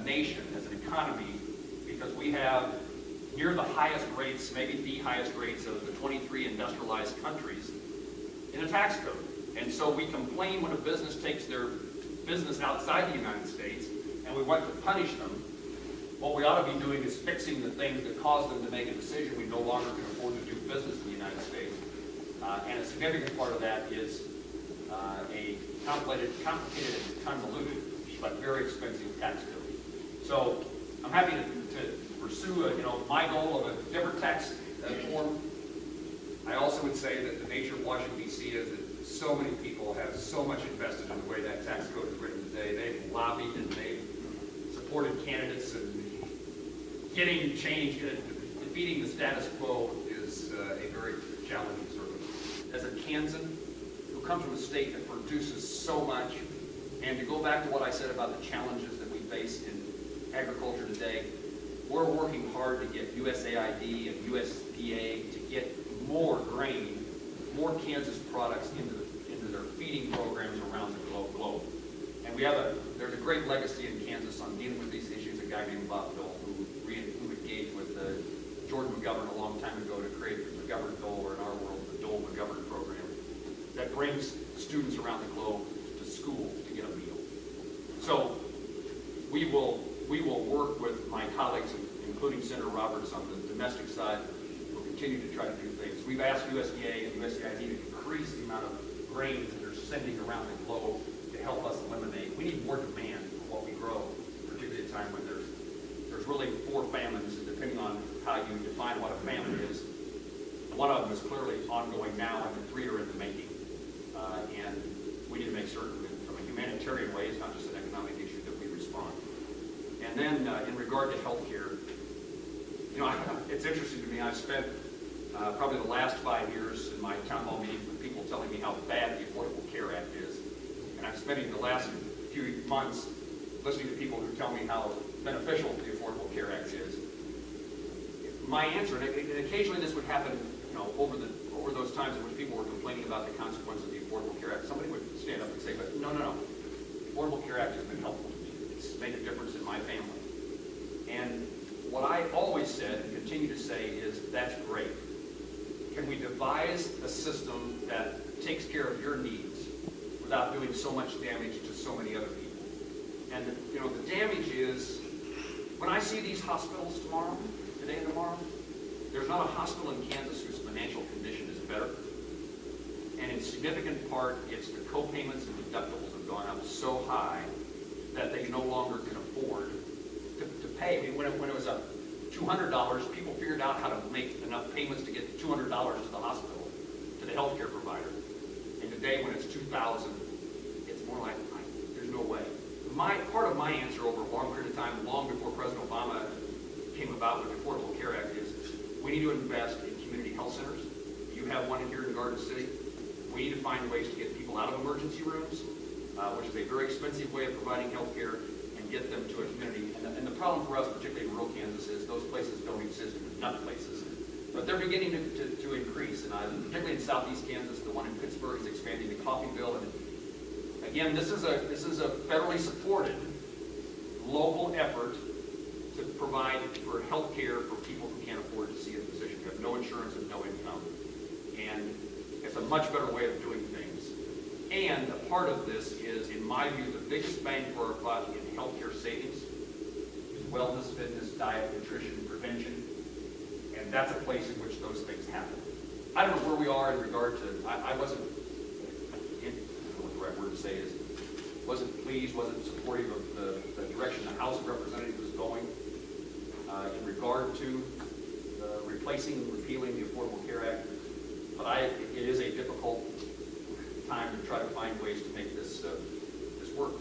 nation, as an economy, because we have near the highest rates, maybe the highest rates of the 23 industrialized countries in a tax code. And so we complain when a business takes their business outside the United States, and we want to punish them. What we ought to be doing is fixing the things that cause them to make a decision we no longer can afford to do business in the United States. And a significant part of that is a complicated and convoluted, but very expensive tax code. So I'm happy to pursue my goal of a different tax form. I also would say that the nature of Washington, D.C. is that so many people have so much invested in the way that tax code is written today. They've lobbied and they've supported candidates, and getting change, defeating the status quo is a very challenging circumstance. As a Kansan who comes from a state that produces so much, and to go back to what I said about the challenges that we face in agriculture today, we're working hard to get USAID and USDA to get more grain, more Kansas products into their feeding programs around the globe. And there's a great legacy in Kansas on dealing with these issues. A guy named Bob Dole who engaged with George McGovern a long time ago to create the McGovern Dole, or in our world, the Dole McGovern program, that brings students around the globe to school to get a meal. So we will work with my colleagues, including Senator Roberts, on the domestic side. We'll continue to try to do things. We've asked USDA and USAID to increase the amount of grain that they're sending around the globe to help us eliminate. We need more demand for what we grow, particularly at a time when there's really 4 famines, depending on how you define what a famine is. One of them is clearly ongoing now, and the 3 are in the making. And we need to make certain that from a humanitarian way, it's not just an economic issue, that we respond. And then in regard to health care, it's interesting to me. I've spent probably the last 5 years in my town hall meetings with people telling me how bad the Affordable Care Act is. And I'm spending the last few months listening to people who tell me how beneficial the Affordable Care Act is. My answer, and occasionally this would happen, over those times in which people were complaining about the consequences of the Affordable Care Act, somebody would stand up and say, but no. The Affordable Care Act has been helpful to me. It's made a difference in my family. And what I always said and continue to say is, that's great. Can we devise a system that takes care of your needs without doing so much damage to so many other people? And the damage is, when I see these hospitals today and tomorrow, there's not a hospital in Kansas whose financial condition is better. And in significant part, it's the co-payments and deductibles have gone up so high that they no longer can afford to pay. I mean, when it was up $200, people figured out how to make enough payments to get $200 to the hospital, to the healthcare provider. And today, when it's $2,000, it's more like, there's no way. Part of my answer over a long period of time, long before President Obama came about with the Affordable Care Act, is we need to invest in community health centers. You have one here in Garden City. We need to find ways to get people out of emergency rooms, which is a very expensive way of providing health care, and get them to a community. And the problem for us, particularly in rural Kansas, is those places don't exist. There's enough places. But they're beginning to increase. And particularly in southeast Kansas, the one in Pittsburgh is expanding to Coffeyville. And again, this is a federally supported local effort to provide for health care for people who can't afford to see a physician, who have no insurance and no income. And it's a much better way of doing things. And a part of this is, in my view, the biggest bang for our buck in healthcare savings is wellness, fitness, diet, nutrition, prevention. And that's a place in which those things happen. I don't know where we are in regard to, I wasn't, I don't know what the right word to say is, wasn't pleased, wasn't supportive of the direction the House of Representatives was going in regard to replacing and repealing the Affordable Care Act. But it is a difficult time to try to find ways to make this work.